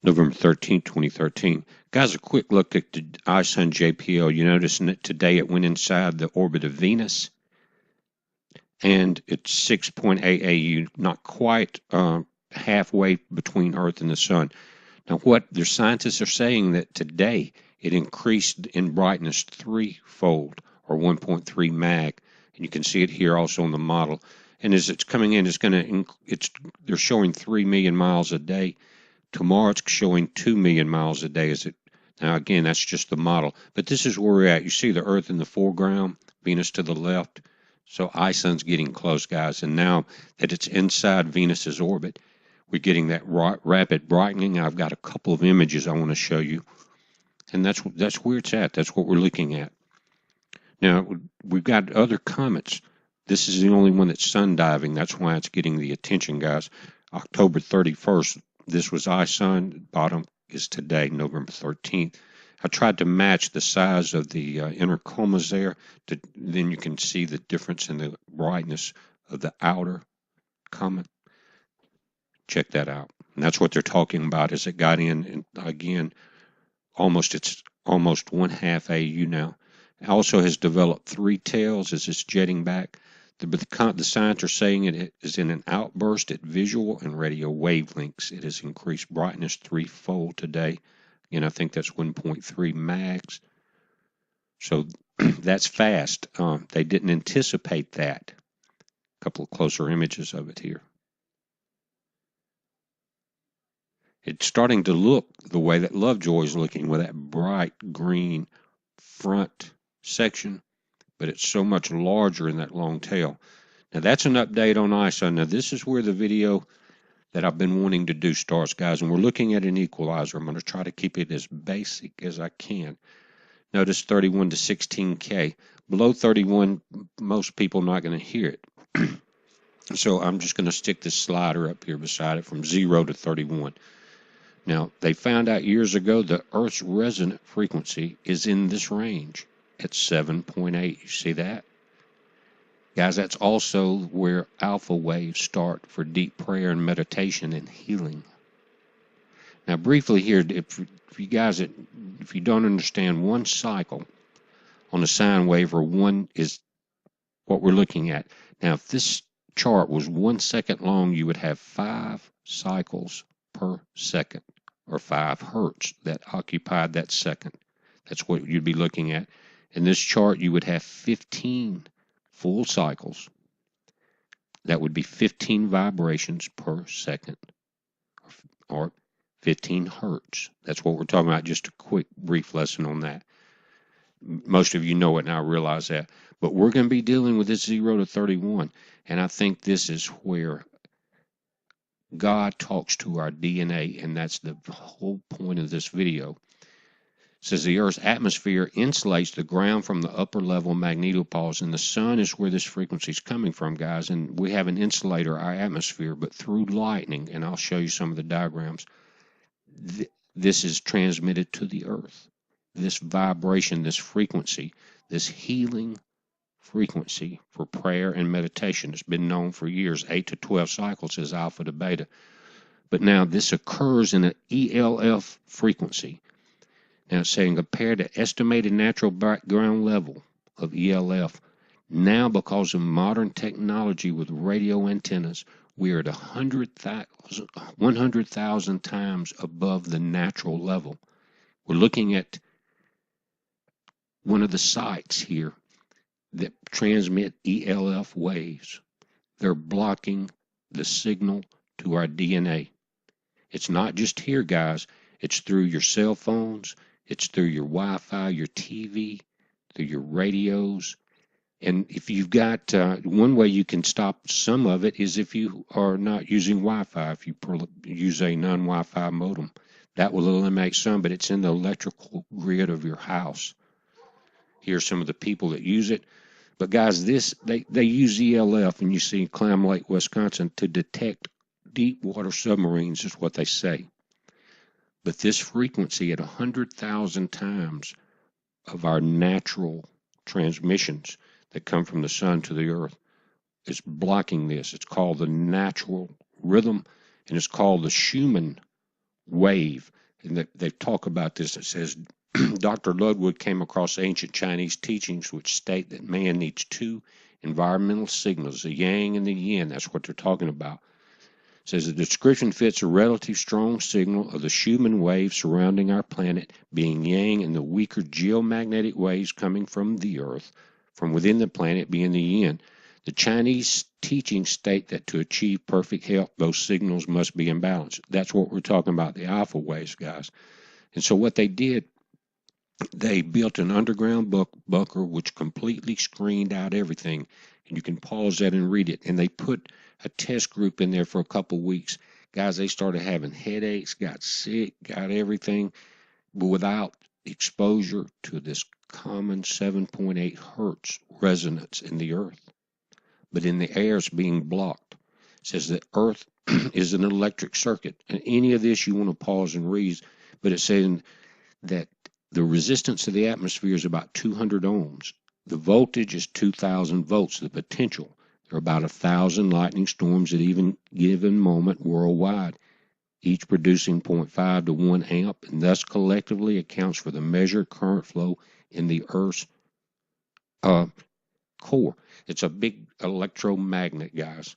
November 13th, 2013. Guys, a quick look at the ISON JPL. You notice that today it went inside the orbit of Venus, and it's 6.8 AU, not quite halfway between Earth and the Sun. Now, what their scientists are saying that today it increased in brightness threefold, or 1.3 mag, and you can see it here also on the model. And as it's coming in, they're showing 3 million miles a day. Tomorrow it's showing 2 million miles a day. Now again, that's just the model, but this is where we're at. You see the Earth in the foreground, Venus to the left. So ISON's getting close, guys, and now that it's inside Venus's orbit, we're getting that rapid brightening. I've got a couple of images I want to show you, and that's where it's at. That's what we're looking at. Now we've got other comets. This is the only one that's sun diving. That's why it's getting the attention, guys. October 31st. This was ISON. Bottom is today, November 13th. I tried to match the size of the inner comas there. Then you can see the difference in the brightness of the outer comet. Check that out. And that's what they're talking about as it got in. And again, it's almost 1/2 AU now. It also has developed 3 tails as it's jetting back. But the scientists are saying it is in an outburst at visual and radio wavelengths. It has increased brightness threefold today. Again, I think that's 1.3 mags. So that's fast. They didn't anticipate that. A couple of closer images of it here. It's starting to look the way that Lovejoy is looking, with that bright green front section, but it's so much larger in that long tail. Now that's an update on ISON. Now this is where the video that I've been wanting to do starts, guys, and we're looking at an equalizer. I'm going to try to keep it as basic as I can. Notice 31 to 16K. Below 31, most people are not going to hear it. So I'm just going to stick this slider up here beside it from 0 to 31. Now, they found out years ago the Earth's resonant frequency is in this range at 7.8. You see that? Guys, that's also where alpha waves start for deep prayer and meditation and healing. Now, briefly here, if you don't understand, one cycle on a sine wave, or one is what we're looking at. Now, if this chart was 1 second long, you would have 5 cycles per second, or 5 hertz that occupied that second. That's what you'd be looking at. In this chart, you would have 15 full cycles. That would be 15 vibrations per second, or 15 hertz. That's what we're talking about. Just a quick, brief lesson on that. Most of you know it, and I realize that. But we're going to be dealing with this 0 to 31, and I think this is where God talks to our DNA, and that's the whole point of this video. It says the Earth's atmosphere insulates the ground from the upper level magnetopoles, and the sun is where this frequency is coming from, guys. And we have an insulator, our atmosphere, but through lightning, and I'll show you some of the diagrams, this is transmitted to the Earth. This vibration, this frequency, this healing frequency for prayer and meditation has been known for years. 8 to 12 cycles is alpha to beta. But now this occurs in an ELF frequency. Now it's saying compared to estimated natural background level of ELF, now because of modern technology with radio antennas, we are at 100,000 times above the natural level. We're looking at one of the sites here that transmit ELF waves. They're blocking the signal to our DNA. It's not just here, guys. It's through your cell phones. It's through your Wi-Fi, your TV, through your radios. And if you've got, one way you can stop some of it is if you are not using Wi-Fi, if you use a non-Wi-Fi modem. That will eliminate some, but it's in the electrical grid of your house. Here's some of the people that use it. But guys, they use ELF, and you see Clam Lake, Wisconsin, to detect deep water submarines is what they say. But this frequency at 100,000 times of our natural transmissions that come from the sun to the earth is blocking this. It's called the natural rhythm, and it's called the Schumann wave. And they talk about this. It says, Dr. Ludwig came across ancient Chinese teachings which state that man needs two environmental signals, the yang and the yin. That's what they're talking about. It says the description fits a relatively strong signal of the Schumann waves surrounding our planet being yang and the weaker geomagnetic waves coming from the Earth, from within the planet being the yin. The Chinese teachings state that to achieve perfect health, those signals must be in balance. That's what we're talking about, the alpha waves, guys. And so what they did, they built an underground bunker which completely screened out everything. And you can pause that and read it. And they put a test group in there for a couple of weeks. Guys, they started having headaches, got sick, got everything, but without exposure to this common 7.8 hertz resonance in the earth. But in the air, it's being blocked. It says that Earth is an electric circuit. And any of this you want to pause and read, but it's saying that the resistance of the atmosphere is about 200 ohms. The voltage is 2,000 volts. The potential, there are about 1,000 lightning storms at even given moment worldwide, each producing 0.5 to 1 amp, and thus collectively accounts for the measured current flow in the Earth's core. It's a big electromagnet, guys.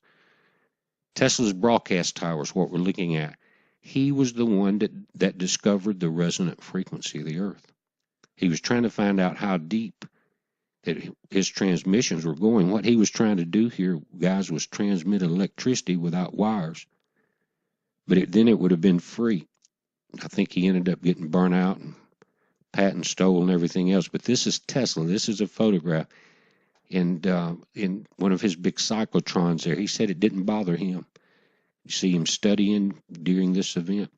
Tesla's broadcast tower is what we're looking at. He was the one that discovered the resonant frequency of the Earth. He was trying to find out how deep that his transmissions were going. What he was trying to do here, guys, was transmit electricity without wires. But then it would have been free. I think he ended up getting burnt out and patent stolen and everything else. But this is Tesla. This is a photograph. And in one of his big cyclotrons there, he said it didn't bother him. You see him studying during this event.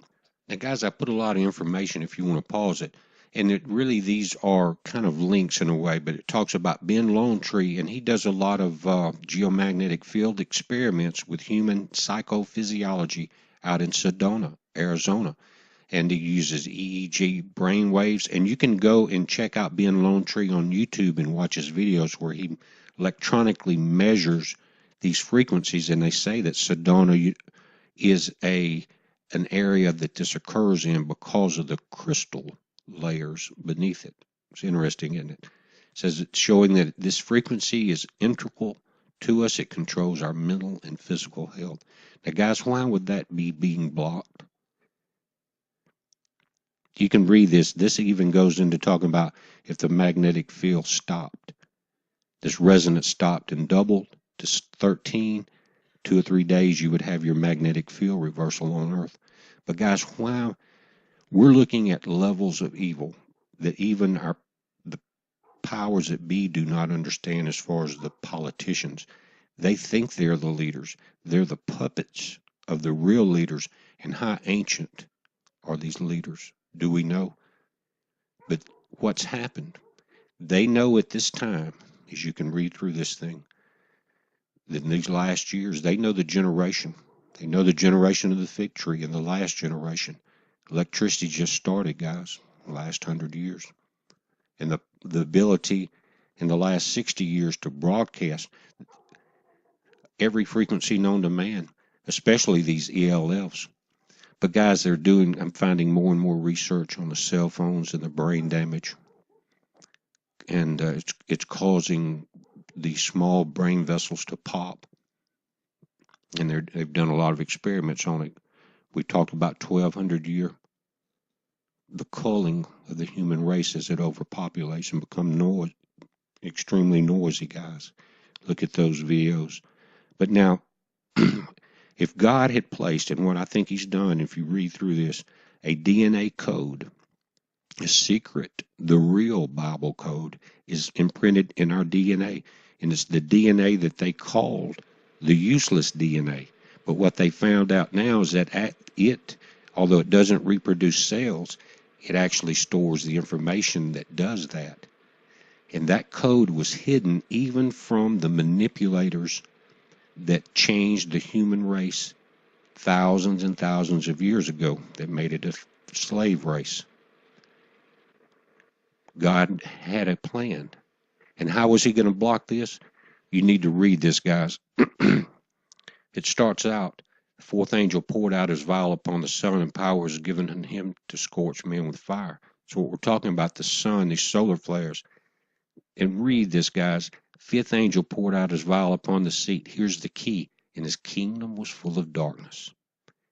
Now, guys, I put a lot of information if you want to pause it. And really, these are kind of links in a way, but it talks about Ben Longtree, and he does a lot of geomagnetic field experiments with human psychophysiology out in Sedona, Arizona. And he uses EEG brain waves. And you can go and check out Ben Longtree on YouTube and watch his videos where he electronically measures these frequencies. And they say that Sedona is an area that this occurs in because of the crystal layers beneath it. It's interesting, isn't it? It says it's showing that this frequency is integral to us. It controls our mental and physical health. Now, guys, why would that be being blocked? You can read this. This even goes into talking about if the magnetic field stopped. This resonance stopped and doubled to 13, 2 or 3 days, you would have your magnetic field reversal on Earth. But guys, why we're looking at levels of evil that even the powers that be do not understand as far as the politicians. They think they're the leaders. They're the puppets of the real leaders. And how ancient are these leaders? Do we know? But what's happened? They know at this time, as you can read through this thing, that in these last years, they know the generation. They know the generation of the fig tree and the last generation. Electricity just started, guys, the last 100 years. And the ability in the last 60 years to broadcast every frequency known to man, especially these ELFs. But guys, I'm finding more and more research on the cell phones and the brain damage. And it's causing these small brain vessels to pop. And they've done a lot of experiments on it. We talked about 1,200 year. The culling of the human race as it overpopulates and become extremely noisy, guys. Look at those videos. But now, if God had placed, and what I think he's done, if you read through this, a DNA code, a secret, the real Bible code is imprinted in our DNA. And it's the DNA that they called the useless DNA. But what they found out now is that although it doesn't reproduce cells, it actually stores the information that does that. And that code was hidden even from the manipulators that changed the human race thousands and thousands of years ago, that made it a slave race. God had a plan. And how was he going to block this? You need to read this, guys. It starts out The fourth angel poured out his vial upon the sun, and power was given him to scorch men with fire. So what we're talking about, the sun, these solar flares. And read this, guys. Fifth angel poured out his vial upon the sea. Here's the key. And his kingdom was full of darkness.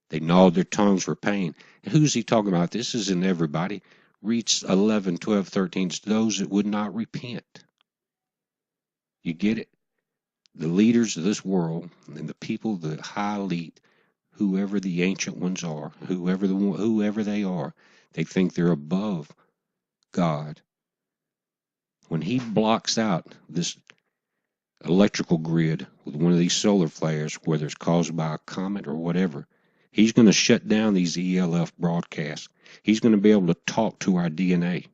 They gnawed their tongues for pain. And who's he talking about? This isn't everybody. Read 11, 12, 13. It's those that would not repent. You get it? The leaders of this world and the people, the high elite, whoever the ancient ones are, whoever they are, they think they're above God. When he blocks out this electrical grid with one of these solar flares, whether it's caused by a comet or whatever, he's going to shut down these ELF broadcasts. He's going to be able to talk to our DNA.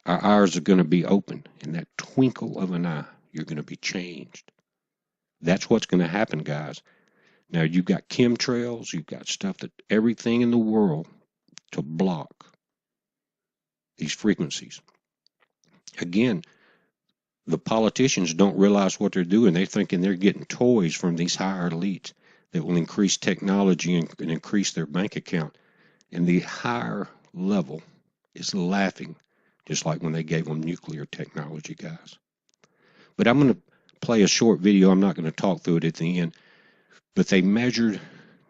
Our eyes are going to be open. In that twinkle of an eye, you're going to be changed. That's what's going to happen, guys. Now, you've got chemtrails, you've got stuff that everything in the world to block these frequencies. Again, the politicians don't realize what they're doing. They're thinking they're getting toys from these higher elites that will increase technology and increase their bank account. And the higher level is laughing, just like when they gave them nuclear technology, guys. But I'm going to play a short video. I'm not going to talk through it at the end. But they measured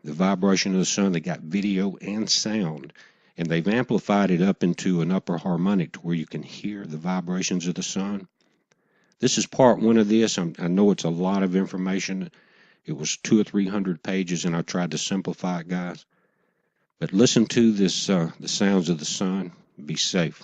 the vibration of the sun. They got video and sound. And they've amplified it up into an upper harmonic to where you can hear the vibrations of the sun. This is part one of this. I know it's a lot of information. It was 200 or 300 pages, and I tried to simplify it, guys. But listen to this, the sounds of the sun. Be safe.